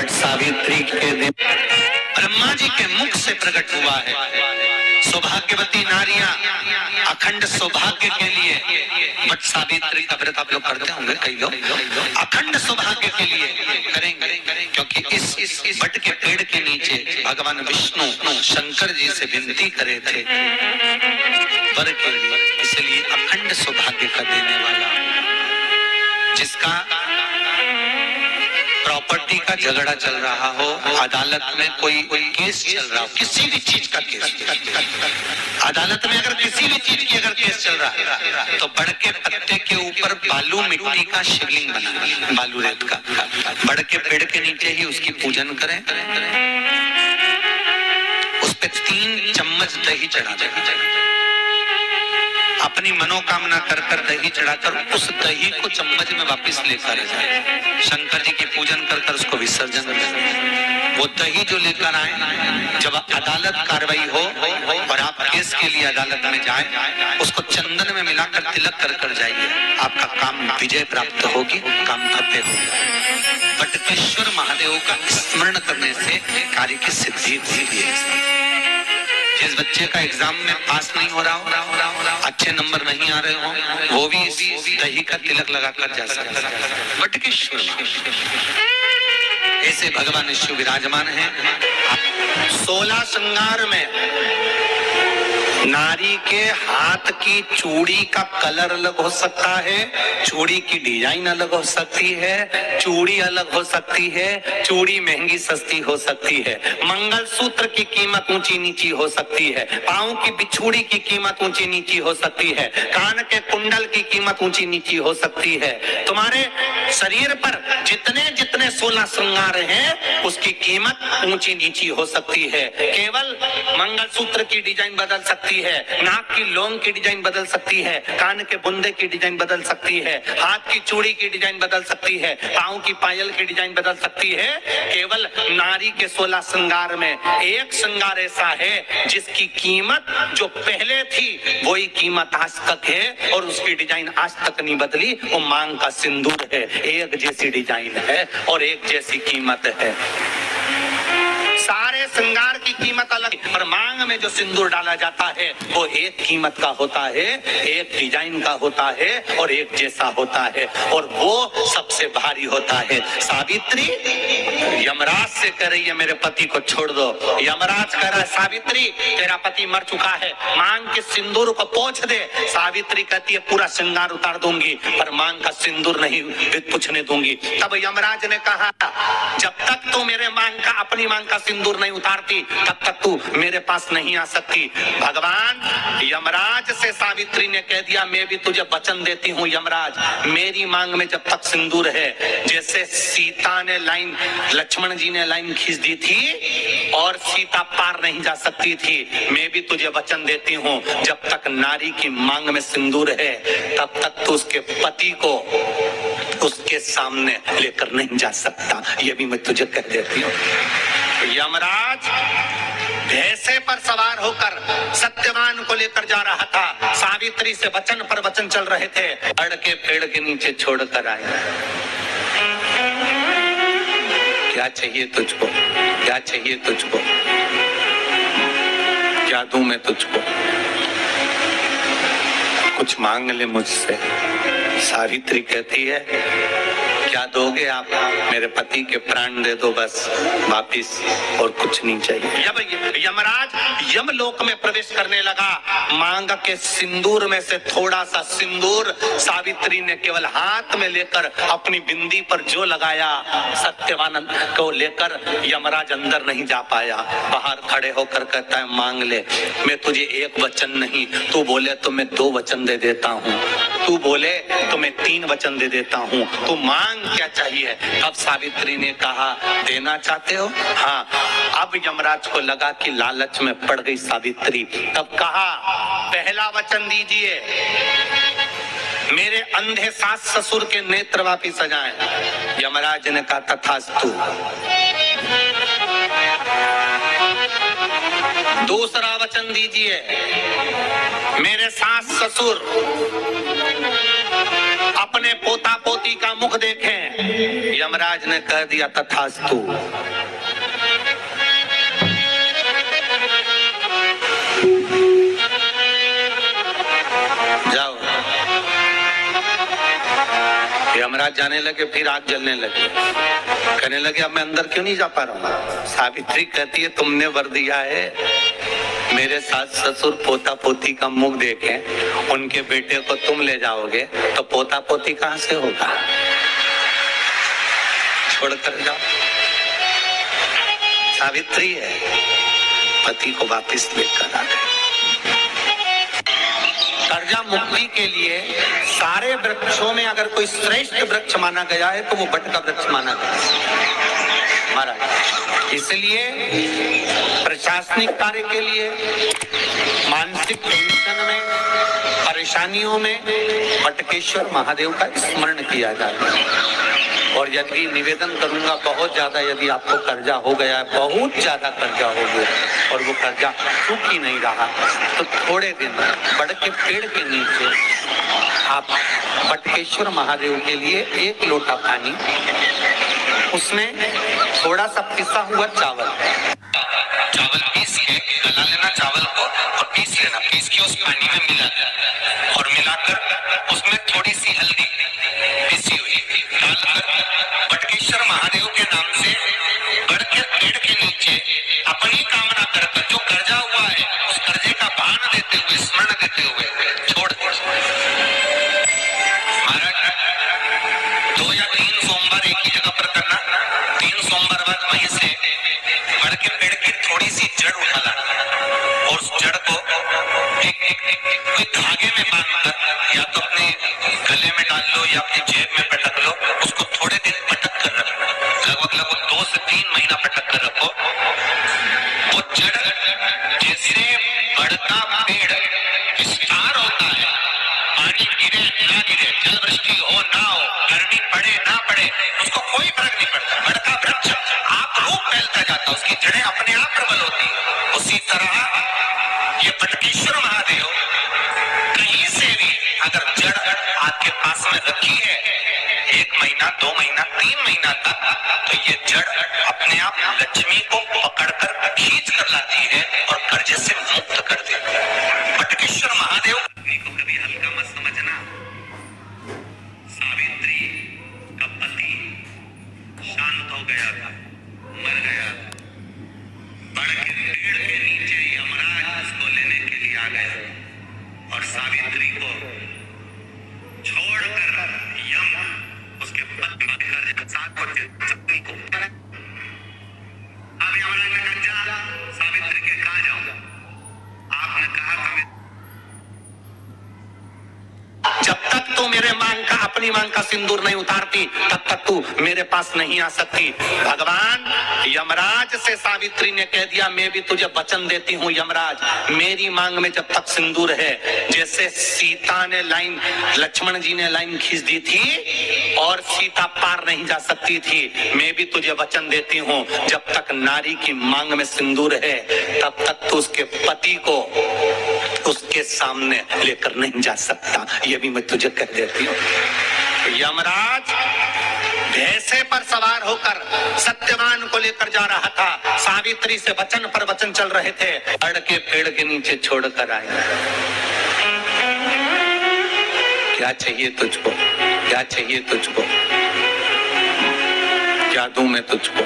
वट सावित्री के दिन ब्रह्मा जी के मुख से प्रकट हुआ है। सौभाग्यवती नारियां अखंड सौभाग्य के लिए वट सावित्री का व्रत आप लोग करते होंगे, कई लोग अखंड सौभाग्य के लिए करेंगे, क्योंकि इस वट के पेड़ के नीचे भगवान विष्णु शंकर जी से विनती करे थे वर के लिए, इसलिए अखंड सौभाग्य का देने वाला, जिसका प्रॉपर्टी का झगड़ा चल रहा हो, अदालत में कोई केस चल रहा हो, किसी भी चीज का केस, अदालत में अगर किसी भी चीज की अगर केस चल रहा है तो बड़ के पत्ते के ऊपर बालू मिट्टी का शिवलिंग बना, बालू रेत का, बड़ के पेड़ के नीचे ही उसकी पूजन करें, उस पे 3 चम्मच दही चढ़ा दें, अपनी मनोकामना कर कर दही चढ़ाकर उस दही को चम्मच में वापस लेकर जाए, शंकर जी की पूजन कर कर उसको विसर्जन करें। वो दही जो लेकर आए, जब अदालत कार्रवाई हो और आप केस के लिए अदालत में जाए, उसको चंदन में मिलाकर तिलक कर कर जाइए, आपका काम विजय प्राप्त होगी, काम करते होगा। वटकेश्वर महादेव का स्मरण करने से कार्य की सिद्धि होती है। जिस बच्चे का एग्जाम में पास नहीं हो रहा हो, अच्छे नंबर नहीं आ रहे हो, वो भी इस दही का तिलक लगाकर जा सकता है। वटकेश्वर ऐसे भगवान शिव विराजमान हैं। 16 श्रृंगार में नारी के हाथ की चूड़ी का कलर अलग हो सकता है, चूड़ी की डिजाइन अलग हो सकती है, चूड़ी अलग हो सकती है, चूड़ी महंगी सस्ती हो सकती है, मंगलसूत्र की कीमत ऊंची नीची हो सकती है, पांव की बिछुड़ी की कीमत ऊंची नीची हो सकती है, कान के कुंडल की कीमत ऊंची नीची हो सकती है। तुम्हारे शरीर पर जितने जितने 16 श्रृंगार हैं, उसकी कीमत ऊंची नीची हो सकती है। केवल मंगलसूत्र की डिजाइन बदल सकती है, नाक की लौंग की डिजाइन बदल सकती है, कान के बुंदे की डिजाइन बदल सकती है, हाथ की चूड़ी की डिजाइन बदल सकती है, पांव की पायल की डिजाइन बदल सकती है। केवल नारी के 16 श्रृंगार में एक श्रृंगार ऐसा है जिसकी कीमत जो पहले थी वही कीमत आज तक है और उसकी डिजाइन आज तक नहीं बदली। वो मांग का सिंदूर है, एक जैसी डिजाइन है और एक जैसी कीमत है। सारे श्रृंगार की कीमत अलग, पर मांग में जो सिंदूर डाला जाता है वो एक कीमत का होता है, एक डिजाइन का होता है और एक जैसा होता है, और वो सबसे भारी होता है। सावित्री यमराज से कह रही है मेरे पति को छोड़ दो। यमराज कह रहा है सावित्री तेरा पति मर चुका है, मांग के सिंदूर को पोंछ दे। सावित्री कहती है पूरा श्रृंगार उतार दूंगी पर मांग का सिंदूर नहीं पूछने दूंगी। तब यमराज ने कहा जब तक तू मेरे मांग का अपनी मांग का सिंदूर नहीं उतारती तब तक तू मेरे पास नहीं आ सकती। भगवान यमराज से सावित्री ने कह दिया मैं भी तुझे वचन देती हूँ यमराज, मेरी मांग में जब तक सिंदूर है, जैसे सीता ने लाइन, लक्ष्मण जी ने लाइन खींच दी थी और सीता पार नहीं जा सकती थी, मैं भी तुझे वचन देती हूँ जब तक नारी की मांग में सिंदूर है तब तक तू उसके पति को उसके सामने लेकर नहीं जा सकता। ये भी मैं तुझे कह देती हूँ। यमराज भैंसे पर सवार होकर सत्यवान को लेकर जा रहा था, सावित्री से वचन पर वचन चल रहे थे, अड़ के पेड़ के नीचे छोड़कर आए। क्या चाहिए तुझको, क्या चाहिए तुझको, क्या दूं मैं तुझको, कुछ मांग ले मुझसे। सावित्री कहती है क्या दोगे आप, मेरे पति के प्राण दे दो बस वापिस, और कुछ नहीं चाहिए। जब यमराज यमलोक में प्रवेश करने लगा, मांग के सिंदूर में से थोड़ा सा सिंदूर सावित्री ने केवल हाथ में लेकर अपनी बिंदी पर जो लगाया, सत्यवान को लेकर यमराज अंदर नहीं जा पाया। बाहर खड़े होकर कहता है मांग ले, मैं तुझे एक वचन नहीं, तू बोले तो मैं 2 वचन दे देता हूँ, तू बोले तो मैं 3 वचन दे देता हूँ, तू मांग क्या चाहिए। अब सावित्री ने कहा देना चाहते हो, हाँ। अब यमराज को लगा कि लालच में पड़ गई सावित्री, तब कहा पहला वचन दीजिए मेरे अंधे सास ससुर के नेत्र वापिस आ जाएं। यमराज ने कहा तथास्तु। दूसरा वचन दीजिए मेरे सास ससुर अपने पोता पोती का मुख देखें। यमराज ने कह दिया तथास्तु। जाओ। यमराज जाने लगे, फिर आग जलने लगे। कहने लगे अब मैं अंदर क्यों नहीं जा पा रहा हूँ। सावित्री कहती है तुमने वर दिया है मेरे सास ससुर पोता पोती का मुख देखें, उनके बेटे को तुम ले जाओगे तो पोता पोती कहां से होगा, छोड़कर जाओ। सावित्री है, पति को वापस लेकर आ गए। कर्जा मुक्ति के लिए सारे वृक्षों में अगर कोई श्रेष्ठ वृक्ष माना गया है तो वो बट का वृक्ष माना गया है महाराज। इसलिए प्रशासनिक कार्य के लिए, मानसिक टेंशन में, परेशानियों में बटकेश्वर महादेव का स्मरण किया जाता है। और यदि निवेदन करूंगा बहुत ज्यादा, यदि आपको कर्जा हो गया है, बहुत ज्यादा कर्जा हो गया और वो कर्जा चूक ही नहीं रहा, तो थोड़े दिन बड़ के पेड़ के नीचे आप बटकेश्वर महादेव के लिए 1 लोटा पानी, उसमें थोड़ा सा पिसा हुआ चावल पीस के गला लेना चावल को और पीस लेना, पीस के उस पानी में मिला और मिलाकर उसमें थोड़ी सी हल्दी पिसी हुई डालकर बटकेश्वर महादेव के नाम से बड़ के पेड़ के नीचे अपनी कामना कर जो कर्जा हुआ है उस कर्जे का भान देते हुए, स्मरण देते हुए छोड़ दो। महाराज 2 या 3 सोमवार एक ही जगह पर करना, 3 सोमवार बाद वहीं से बड़ के पेड़ की थोड़ी सी जड़ उठा लाना और उस जड़ को कोई धागे में बांधकर या तो अपने गले में डाल लो या अपनी जेब में पटक लो, उसको थोड़े दिन पटक कर रखो, लगभग 2 से 3 महीना पटक कर रखो। वो जड़ जैसे बढ़ता पेड़ विस्तार होता है, पानी गिरे ना गिरे, जल वृष्टि हो ना हो, गर्मी पड़े ना पड़े, उसको कोई फर्क नहीं पड़ता। बढ़ता वृक्ष आप रूप फैलता जाता, उसकी जड़ें अपने आप प्रबल होती। उसी तरह ये बटकेश्वर महादेव कहीं से भी अगर जड़ आपके पास में रखी है 1 महीना, 2 महीना, 3 महीना तक, तो ये जड़ अपने आप लक्ष्मी को पकड़कर खींच कर लाती है और कर्जे से मुक्त कर देती है। बटकेश्वर महादेव को कभी हल्का मत समझना। सावित्री का पति शांत हो गया था, मर गया था। बड़ के पेड़ के नीचे यमराज उसको लेने के लिए आ गया और सावित्री को छोड़कर यम उसके पति के साथ को अब यमराज ने कहा सावित्री के कहा जाओ, आपने कहा था जब तक तू मेरे मांग का, अपनी मांग का सिंदूर नहीं उतारती तब तक तू मेरे पास नहीं आ सकती। भगवान यमराज से सावित्री ने कह दिया मैं भी तुझे वचन देती हूँ यमराज, मेरी मांग में जब तक सिंदूर है, जैसे सीता ने लाइन, लक्ष्मण जी ने लाइन खींच दी थी और सीता पार नहीं जा सकती थी, मैं भी तुझे वचन देती हूँ जब तक नारी की मांग में सिंदूर है तब तक तू उसके पति को उसके सामने लेकर नहीं जा सकता, ये भी मैं तुझे कह देती हूँ। यमराज भैंसे पर सवार होकर सत्यवान को लेकर जा रहा था, सावित्री से वचन पर वचन चल रहे थे, बड़ के पेड़ के नीचे छोड़कर आए। क्या चाहिए तुझको, क्या चाहिए तुझको, क्या दूं मैं तुझको?